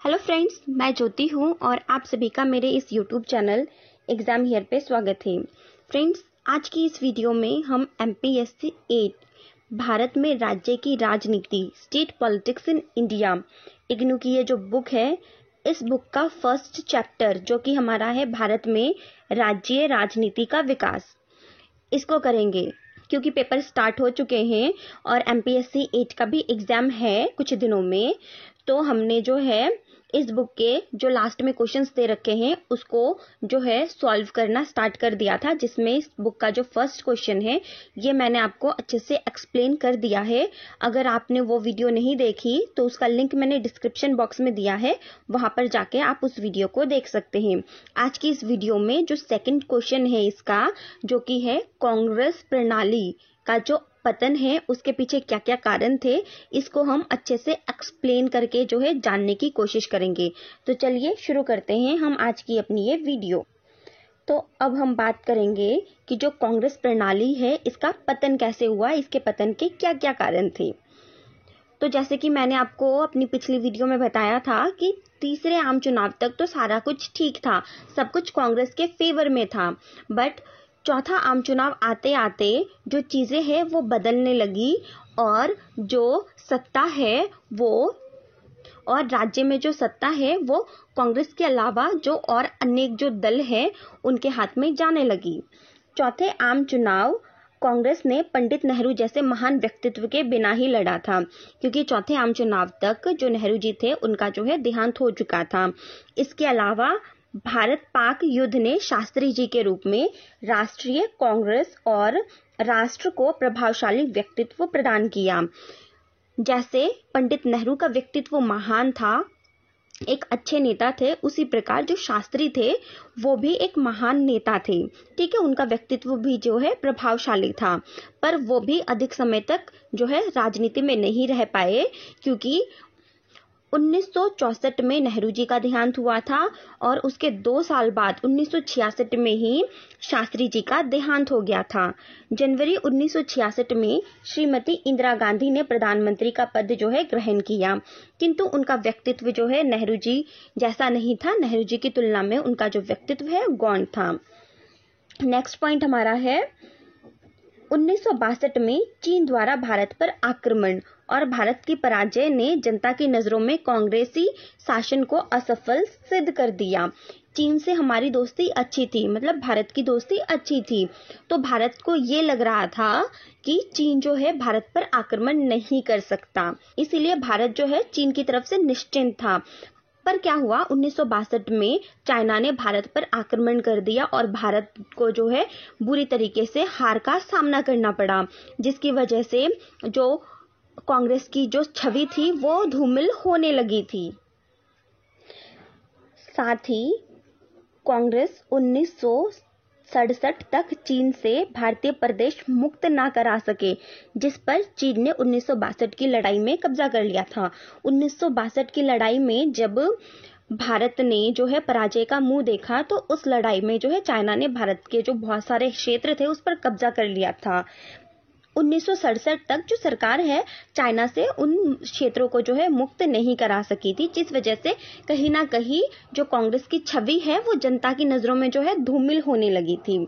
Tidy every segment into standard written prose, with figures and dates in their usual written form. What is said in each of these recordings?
Hello friends, मैं ज्योति हूँ और आप सभी का मेरे इस यूट्यूब चैनल एग्ज़ाम हियर पे स्वागत है। फ्रेंड्स, आज की इस वीडियो में हम MPSC 8 भारत में राज्य की राजनीति state politics in India IGNOU की ये जो बुक है, इस बुक का फर्स्ट चैप्टर जो कि हमारा है भारत में राज्य राजनीति का विकास, इसको करेंगे क्योंकि पेपर स्टार्ट हो चुके हैं और MPSC 8 का भी एग्ज़ाम है कुछ दिनों में। तो हमने जो है इस बुक के जो लास्ट में क्वेश्चंस दे रखे हैं उसको जो है सॉल्व करना स्टार्ट कर दिया था, जिसमें इस बुक का जो फर्स्ट क्वेश्चन है ये मैंने आपको अच्छे से एक्सप्लेन कर दिया है। अगर आपने वो वीडियो नहीं देखी तो उसका लिंक मैंने डिस्क्रिप्शन बॉक्स में दिया है, वहां पर जाके आप उस वीडियो को देख सकते हैं। आज की इस वीडियो में जो सेकंड क्वेश्चन है इसका, जो कि है कांग्रेस प्रणाली का जो पतन है उसके पीछे क्या क्या कारण थे, इसको हम अच्छे से एक्सप्लेन करके जो है जानने की कोशिश करेंगे। तो चलिए शुरू करते हैं हम आज की अपनी ये वीडियो। तो अब हम बात करेंगे कि जो कांग्रेस प्रणाली है इसका पतन कैसे हुआ, इसके पतन के क्या क्या कारण थे। तो जैसे कि मैंने आपको अपनी पिछली वीडियो में बताया था कि तीसरे आम चुनाव तक तो सारा कुछ ठीक था, सब कुछ कांग्रेस के फेवर में था, बट चौथा आम चुनाव आते आते जो चीज़ें हैं वो बदलने लगी और जो सत्ता है वो और राज्य में जो सत्ता है वो कांग्रेस के अलावा जो और अनेक जो दल है उनके हाथ में जाने लगी। चौथे आम चुनाव कांग्रेस ने पंडित नेहरू जैसे महान व्यक्तित्व के बिना ही लड़ा था, क्योंकि चौथे आम चुनाव तक जो नेहरू जी थे उनका जो है देहांत हो चुका था। इसके अलावा भारत पाक युद्ध ने शास्त्री जी के रूप में राष्ट्रीय कांग्रेस और राष्ट्र को प्रभावशाली व्यक्तित्व प्रदान किया। जैसे पंडित नेहरू का व्यक्तित्व महान था, एक अच्छे नेता थे, उसी प्रकार जो शास्त्री थे वो भी एक महान नेता थे। ठीक है, उनका व्यक्तित्व भी जो है प्रभावशाली था, पर वो भी अधिक समय तक जो है राजनीति में नहीं रह पाए, क्योंकि 1964 में नेहरू जी का देहांत हुआ था और उसके 2 साल बाद 1966 में ही शास्त्री जी का देहांत हो गया था। जनवरी 1966 में श्रीमती इंदिरा गांधी ने प्रधानमंत्री का पद जो है ग्रहण किया, किंतु उनका व्यक्तित्व जो है नेहरू जी जैसा नहीं था। नेहरू जी की तुलना में उनका जो व्यक्तित्व है गौण था। नेक्स्ट पॉइंट हमारा है 1962 में चीन द्वारा भारत पर आक्रमण और भारत की पराजय ने जनता की नजरों में कांग्रेसी शासन को असफल सिद्ध कर दिया। चीन से हमारी दोस्ती अच्छी थी, मतलब भारत की दोस्ती अच्छी थी, तो भारत को ये लग रहा था कि चीन जो है भारत पर आक्रमण नहीं कर सकता, इसीलिए भारत जो है चीन की तरफ से निश्चिंत था। पर क्या हुआ, 1962 में चाइना ने भारत पर आक्रमण कर दिया और भारत को जो है बुरी तरीके से हार का सामना करना पड़ा, जिसकी वजह से जो कांग्रेस की जो छवि थी वो धूमिल होने लगी थी। साथ ही कांग्रेस 1967 तक चीन से भारतीय प्रदेश मुक्त ना करा सके, जिस पर चीन ने 1962 की लड़ाई में कब्जा कर लिया था। 1962 की लड़ाई में जब भारत ने जो है पराजय का मुंह देखा तो उस लड़ाई में जो है चाइना ने भारत के जो बहुत सारे क्षेत्र थे उस पर कब्जा कर लिया था। 1967 तक जो सरकार है चाइना से उन क्षेत्रों को जो है मुक्त नहीं करा सकी थी, जिस वजह से कहीं ना कहीं जो कांग्रेस की छवि है वो जनता की नजरों में जो है धूमिल होने लगी थी।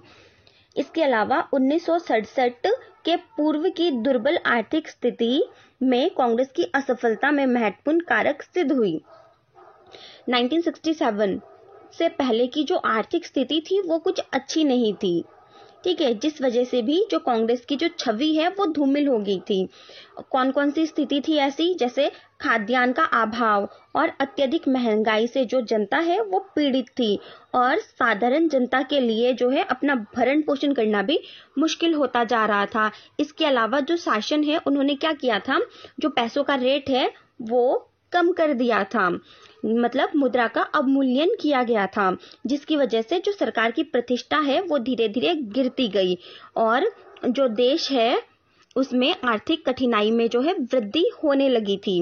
इसके अलावा 1967 के पूर्व की दुर्बल आर्थिक स्थिति में कांग्रेस की असफलता में महत्वपूर्ण कारक सिद्ध हुई। 1967 से पहले की जो आर्थिक स्थिति थी वो कुछ अच्छी नहीं थी, ठीक है, जिस वजह से भी जो कांग्रेस की जो छवि है वो धूमिल हो गई थी। कौन कौन सी स्थिति थी ऐसी, जैसे खाद्यान्न का अभाव और अत्यधिक महंगाई से जो जनता है वो पीड़ित थी और साधारण जनता के लिए जो है अपना भरण पोषण करना भी मुश्किल होता जा रहा था। इसके अलावा जो शासन है उन्होंने क्या किया था, जो पैसों का रेट है वो कम कर दिया था, मतलब मुद्रा का अवमूल्यन किया गया था, जिसकी वजह से जो सरकार की प्रतिष्ठा है वो धीरे धीरे गिरती गई और जो देश है उसमें आर्थिक कठिनाई में जो है वृद्धि होने लगी थी।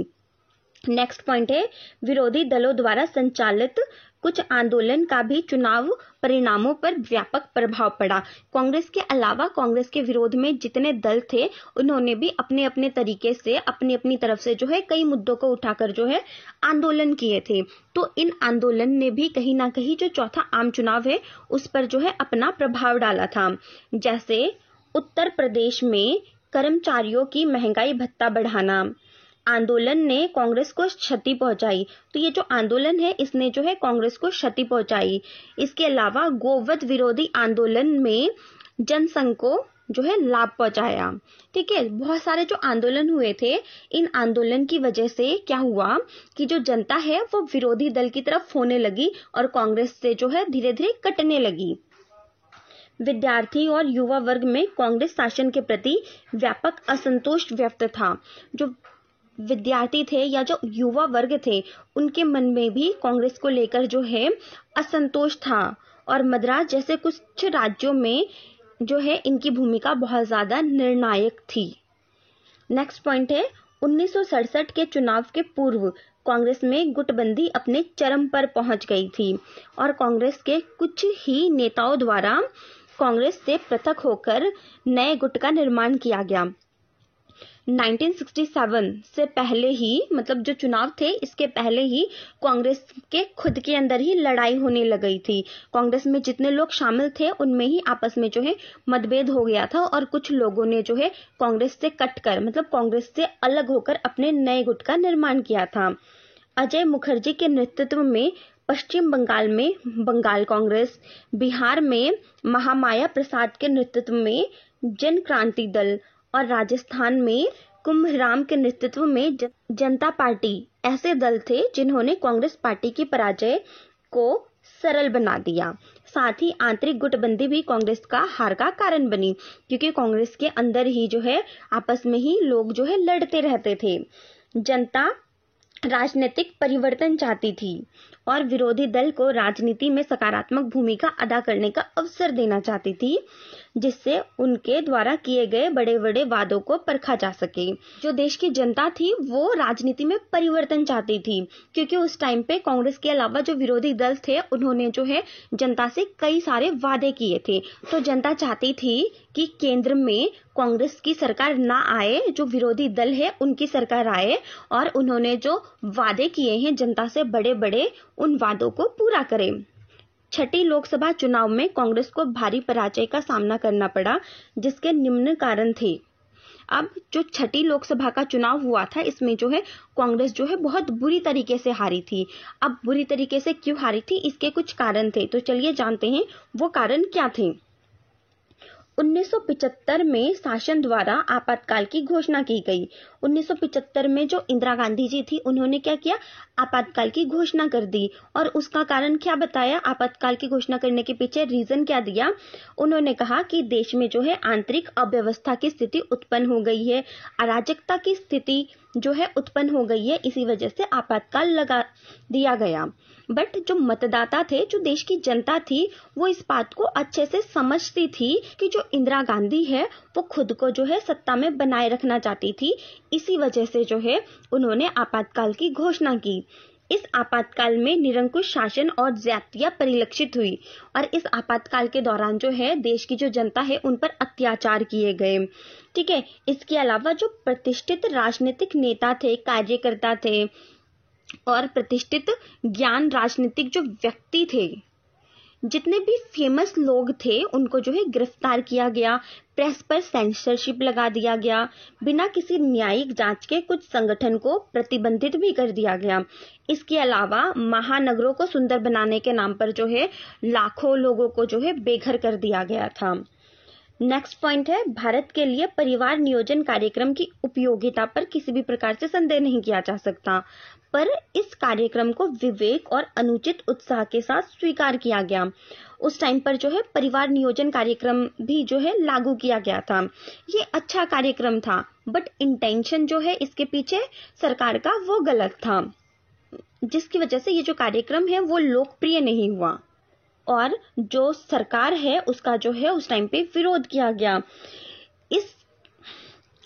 नेक्स्ट पॉइंट है विरोधी दलों द्वारा संचालित कुछ आंदोलन का भी चुनाव परिणामों पर व्यापक प्रभाव पड़ा। कांग्रेस के अलावा कांग्रेस के विरोध में जितने दल थे उन्होंने भी अपने अपने तरीके से अपनी अपनी तरफ से जो है कई मुद्दों को उठाकर जो है आंदोलन किए थे। तो इन आंदोलन ने भी कहीं ना कहीं जो चौथा आम चुनाव है उस पर जो है अपना प्रभाव डाला था। जैसे उत्तर प्रदेश में कर्मचारियों की महंगाई भत्ता बढ़ाना आंदोलन ने कांग्रेस को क्षति पहुंचाई। तो ये जो आंदोलन है इसने जो है कांग्रेस को क्षति पहुंचाई। इसके अलावा गोवध विरोधी आंदोलन में जनसंघ को जो है लाभ पहुंचाया। ठीक है, बहुत सारे जो आंदोलन हुए थे इन आंदोलन की वजह से क्या हुआ कि जो जनता है वो विरोधी दल की तरफ होने लगी और कांग्रेस से जो है धीरे धीरे कटने लगी। विद्यार्थी और युवा वर्ग में कांग्रेस शासन के प्रति व्यापक असंतोष व्यक्त था। जो विद्यार्थी थे या जो युवा वर्ग थे उनके मन में भी कांग्रेस को लेकर जो है असंतोष था और मद्रास जैसे कुछ राज्यों में जो है इनकी भूमिका बहुत ज्यादा निर्णायक थी। नेक्स्ट पॉइंट है 1967 के चुनाव के पूर्व कांग्रेस में गुटबंदी अपने चरम पर पहुंच गई थी और कांग्रेस के कुछ ही नेताओं द्वारा कांग्रेस से पृथक होकर नए गुट का निर्माण किया गया। 1967 से पहले ही मतलब जो चुनाव थे इसके पहले ही कांग्रेस के खुद के अंदर ही लड़ाई होने लग गई थी। कांग्रेस में जितने लोग शामिल थे उनमें ही आपस में जो है मतभेद हो गया था और कुछ लोगों ने जो है कांग्रेस से कटकर मतलब कांग्रेस से अलग होकर अपने नए गुट का निर्माण किया था। अजय मुखर्जी के नेतृत्व में पश्चिम बंगाल में बंगाल कांग्रेस, बिहार में महामाया प्रसाद के नेतृत्व में जन क्रांति दल और राजस्थान में कुंभराम के नेतृत्व में जनता पार्टी ऐसे दल थे जिन्होंने कांग्रेस पार्टी की पराजय को सरल बना दिया। साथ ही आंतरिक गुटबंदी भी कांग्रेस का हार का कारण बनी क्योंकि कांग्रेस के अंदर ही जो है आपस में ही लोग जो है लड़ते रहते थे। जनता राजनीतिक परिवर्तन चाहती थी और विरोधी दल को राजनीति में सकारात्मक भूमिका अदा करने का अवसर देना चाहती थी जिससे उनके द्वारा किए गए बड़े बड़े वादों को परखा जा सके। जो देश की जनता थी वो राजनीति में परिवर्तन चाहती थी क्योंकि उस टाइम पे कांग्रेस के अलावा जो विरोधी दल थे उन्होंने जो है जनता से कई सारे वादे किए थे। तो जनता चाहती थी कि केंद्र में कांग्रेस की सरकार ना आए, जो विरोधी दल है उनकी सरकार आए और उन्होंने जो वादे किए हैं जनता से बड़े बड़े उन वादों को पूरा करें। छठी लोकसभा चुनाव में कांग्रेस को भारी पराजय का सामना करना पड़ा जिसके निम्न कारण थे। अब जो छठी लोकसभा का चुनाव हुआ था इसमें जो है कांग्रेस जो है बहुत बुरी तरीके से हारी थी। अब बुरी तरीके से क्यों हारी थी इसके कुछ कारण थे, तो चलिए जानते हैं वो कारण क्या थे। 1975 में शासन द्वारा आपातकाल की घोषणा की गई। 1975 में जो इंदिरा गांधी जी थी उन्होंने क्या किया, आपातकाल की घोषणा कर दी और उसका कारण क्या बताया, आपातकाल की घोषणा करने के पीछे रीजन क्या दिया। उन्होंने कहा कि देश में जो है आंतरिक अव्यवस्था की स्थिति उत्पन्न हो गई है, अराजकता की स्थिति जो है उत्पन्न हो गई है, इसी वजह से आपातकाल लगा दिया गया। बट जो मतदाता थे, जो देश की जनता थी, वो इस बात को अच्छे से समझती थी कि जो इंदिरा गांधी है वो खुद को जो है सत्ता में बनाए रखना चाहती थी। इसी वजह से जो है उन्होंने आपातकाल की घोषणा की। इस आपातकाल में निरंकुश शासन और ज्यादतियां परिलक्षित हुई और इस आपातकाल के दौरान जो है देश की जो जनता है उन पर अत्याचार किए गए। ठीक है, इसके अलावा जो प्रतिष्ठित राजनीतिक नेता थे, कार्यकर्ता थे और प्रतिष्ठित ज्ञान राजनीतिक जो व्यक्ति थे, जितने भी फेमस लोग थे उनको जो है गिरफ्तार किया गया, प्रेस पर सेंसरशिप लगा दिया गया, बिना किसी न्यायिक जांच के कुछ संगठन को प्रतिबंधित भी कर दिया गया। इसके अलावा महानगरों को सुंदर बनाने के नाम पर जो है लाखों लोगों को जो है बेघर कर दिया गया था। नेक्स्ट पॉइंट है, भारत के लिए परिवार नियोजन कार्यक्रम की उपयोगिता पर किसी भी प्रकार से संदेह नहीं किया जा सकता, पर इस कार्यक्रम को विवेक और अनुचित उत्साह के साथ स्वीकार किया गया। उस टाइम पर जो है परिवार नियोजन कार्यक्रम भी जो है लागू किया गया था। ये अच्छा कार्यक्रम था बट इंटेंशन जो है इसके पीछे सरकार का वो गलत था, जिसकी वजह से ये जो कार्यक्रम है वो लोकप्रिय नहीं हुआ और जो सरकार है उसका जो है उस टाइम पे विरोध किया गया। इस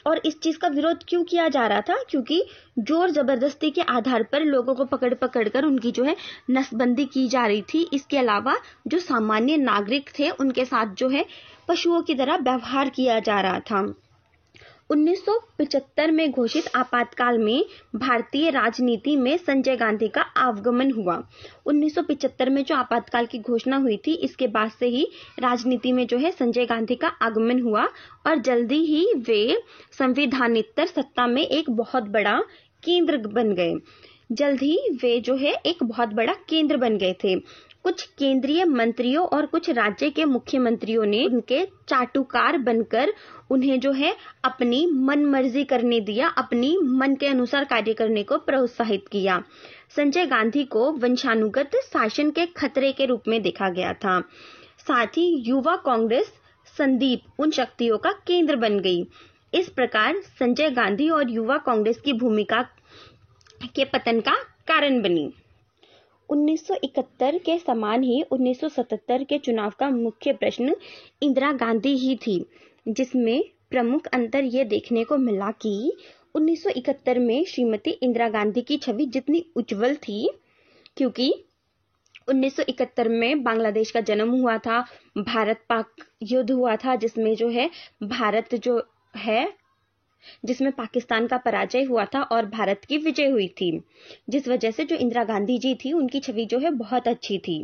और इस चीज का विरोध क्यों किया जा रहा था? क्योंकि जोर जबरदस्ती के आधार पर लोगों को पकड़ पकड़ कर उनकी जो है नसबंदी की जा रही थी। इसके अलावा जो सामान्य नागरिक थे उनके साथ जो है पशुओं की तरह व्यवहार किया जा रहा था। 1975 में घोषित आपातकाल में भारतीय राजनीति में संजय गांधी का आगमन हुआ। 1975 में जो आपातकाल की घोषणा हुई थी, इसके बाद से ही राजनीति में जो है संजय गांधी का आगमन हुआ और जल्दी ही वे संविधानेतर सत्ता में एक बहुत बड़ा केंद्र बन गए। जल्द ही वे जो है एक बहुत बड़ा केंद्र बन गए थे। कुछ केंद्रीय मंत्रियों और कुछ राज्य के मुख्यमंत्रियों ने उनके चाटुकार बनकर उन्हें जो है अपनी मनमर्जी करने दिया, अपनी मन के अनुसार कार्य करने को प्रोत्साहित किया। संजय गांधी को वंशानुगत शासन के खतरे के रूप में देखा गया था। साथ ही युवा कांग्रेस संदीप उन शक्तियों का केंद्र बन गई। इस प्रकार संजय गांधी और युवा कांग्रेस की भूमिका के पतन का कारण बनी। 1971 के समान ही 1977 के चुनाव का मुख्य प्रश्न इंदिरा गांधी ही थी, जिसमें प्रमुख अंतर ये देखने को मिला कि 1971 में श्रीमती इंदिरा गांधी की छवि जितनी उज्जवल थी, क्योंकि 1971 में बांग्लादेश का जन्म हुआ था, भारत पाक युद्ध हुआ था जिसमें जो है भारत जो है जिसमें पाकिस्तान का पराजय हुआ था और भारत की विजय हुई थी, जिस वजह से जो इंदिरा गांधी जी थी उनकी छवि जो है बहुत अच्छी थी।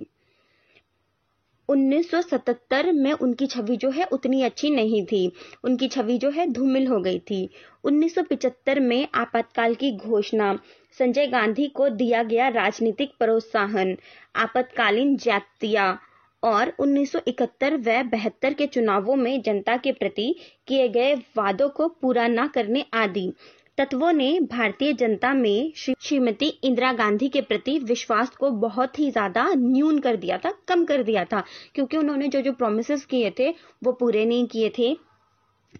1977 में उनकी छवि जो है उतनी अच्छी नहीं थी, उनकी छवि जो है धूमिल हो गई थी। 1975 में आपातकाल की घोषणा, संजय गांधी को दिया गया राजनीतिक प्रोत्साहन, आपातकालीन ज्यादतियां और 1971 व 72 के चुनावों में जनता के प्रति किए गए वादों को पूरा न करने आदि तत्वों ने भारतीय जनता में श्रीमती इंदिरा गांधी के प्रति विश्वास को बहुत ही ज्यादा न्यून कर दिया था, कम कर दिया था, क्योंकि उन्होंने जो प्रोमिसेस किए थे वो पूरे नहीं किए थे।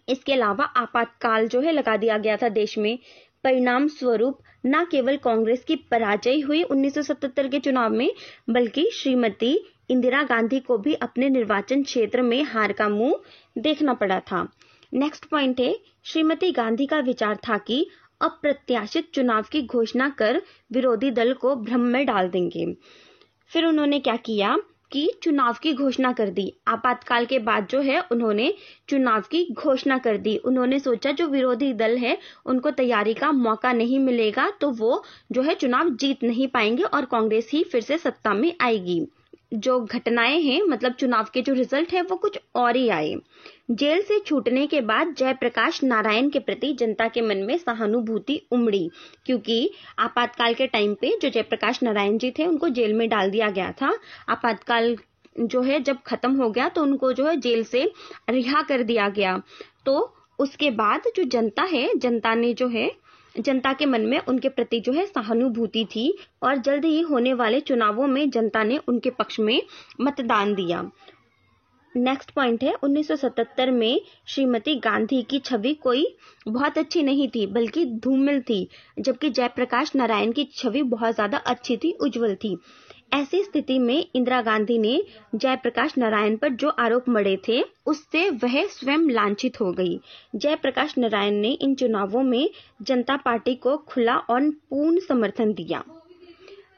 इसके अलावा आपातकाल जो है लगा दिया गया था देश में। परिणाम स्वरूप न केवल कांग्रेस की पराजय हुई 1977 के चुनाव में, बल्कि श्रीमती इंदिरा गांधी को भी अपने निर्वाचन क्षेत्र में हार का मुंह देखना पड़ा था। नेक्स्ट पॉइंट है, श्रीमती गांधी का विचार था कि अप्रत्याशित चुनाव की घोषणा कर विरोधी दल को भ्रम में डाल देंगे। फिर उन्होंने क्या किया कि चुनाव की घोषणा कर दी। आपातकाल के बाद जो है उन्होंने चुनाव की घोषणा कर दी। उन्होंने सोचा जो विरोधी दल है उनको तैयारी का मौका नहीं मिलेगा तो वो जो है चुनाव जीत नहीं पाएंगे और कांग्रेस ही फिर से सत्ता में आएगी। जो घटनाएं हैं, मतलब चुनाव के जो रिजल्ट है वो कुछ और ही आए। जेल से छूटने के बाद जयप्रकाश नारायण के प्रति जनता के मन में सहानुभूति उमड़ी, क्योंकि आपातकाल के टाइम पे जो जयप्रकाश नारायण जी थे उनको जेल में डाल दिया गया था। आपातकाल जो है जब खत्म हो गया तो उनको जो है जेल से रिहा कर दिया गया। तो उसके बाद जो जनता है, जनता ने जो है जनता के मन में उनके प्रति जो है सहानुभूति थी और जल्द ही होने वाले चुनावों में जनता ने उनके पक्ष में मतदान दिया। नेक्स्ट पॉइंट है, 1977 में श्रीमती गांधी की छवि कोई बहुत अच्छी नहीं थी, बल्कि धूमिल थी, जबकि जयप्रकाश नारायण की छवि बहुत ज्यादा अच्छी थी, उज्जवल थी। ऐसी स्थिति में इंदिरा गांधी ने जयप्रकाश नारायण पर जो आरोप मढ़े थे उससे वह स्वयं लांछित हो गई। जयप्रकाश नारायण ने इन चुनावों में जनता पार्टी को खुला और पूर्ण समर्थन दिया।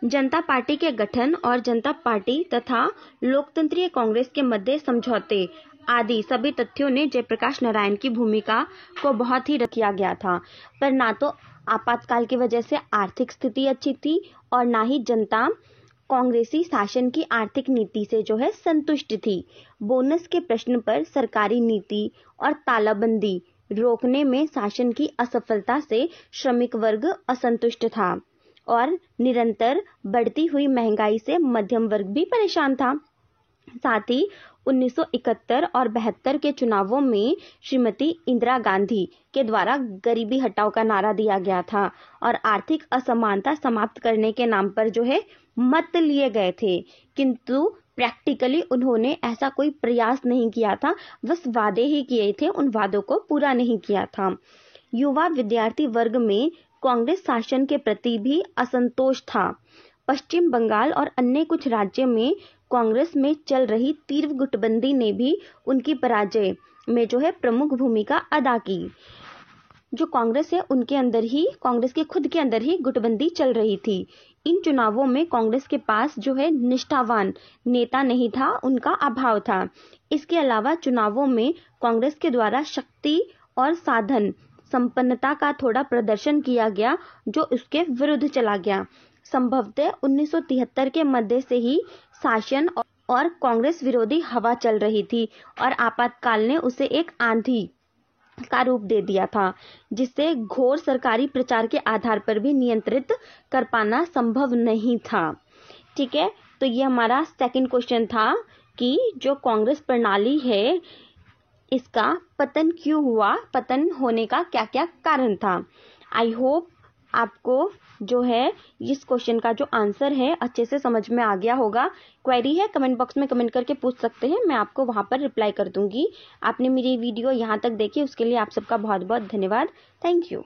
जनता पार्टी के गठन और जनता पार्टी तथा लोकतंत्रीय कांग्रेस के मध्य समझौते आदि सभी तथ्यों ने जयप्रकाश नारायण की भूमिका को बहुत ही रखा गया था। पर ना तो आपातकाल की वजह से आर्थिक स्थिति अच्छी थी और ना ही जनता कांग्रेसी शासन की आर्थिक नीति से जो है संतुष्ट थी। बोनस के प्रश्न पर सरकारी नीति और तालाबंदी रोकने में शासन की असफलता से श्रमिक वर्ग असंतुष्ट था और निरंतर बढ़ती हुई महंगाई से मध्यम वर्ग भी परेशान था। साथ ही 1971 और 72 के चुनावों में श्रीमती इंदिरा गांधी के द्वारा गरीबी हटाओ का नारा दिया गया था और आर्थिक असमानता समाप्त करने के नाम पर जो है मत लिए गए थे, किंतु प्रैक्टिकली उन्होंने ऐसा कोई प्रयास नहीं किया था, बस वादे ही किए थे, उन वादों को पूरा नहीं किया था। युवा विद्यार्थी वर्ग में कांग्रेस शासन के प्रति भी असंतोष था। पश्चिम बंगाल और अन्य कुछ राज्यों में कांग्रेस में चल रही तीव्र गुटबंदी ने भी उनकी पराजय में जो है प्रमुख भूमिका अदा की। जो कांग्रेस है उनके अंदर ही, कांग्रेस के खुद के अंदर ही गुटबंदी चल रही थी। इन चुनावों में कांग्रेस के पास जो है निष्ठावान नेता नहीं था, उनका अभाव था। इसके अलावा चुनावों में कांग्रेस के द्वारा शक्ति और साधन संपन्नता का थोड़ा प्रदर्शन किया गया, जो उसके विरुद्ध चला गया। संभवतः 1973 के मध्य से ही शासन और कांग्रेस विरोधी हवा चल रही थी और आपातकाल ने उसे एक आंधी का रूप दे दिया था, जिससे घोर सरकारी प्रचार के आधार पर भी नियंत्रित कर पाना संभव नहीं था। ठीक है, तो ये हमारा सेकंड क्वेश्चन था कि जो कांग्रेस प्रणाली है इसका पतन क्यों हुआ, पतन होने का क्या क्या कारण था। आई होप आपको जो है इस क्वेश्चन का जो आंसर है अच्छे से समझ में आ गया होगा। क्वेरी है कमेंट बॉक्स में कमेंट करके पूछ सकते हैं, मैं आपको वहां पर रिप्लाई कर दूंगी। आपने मेरी वीडियो यहाँ तक देखी उसके लिए आप सबका बहुत बहुत धन्यवाद। Thank you.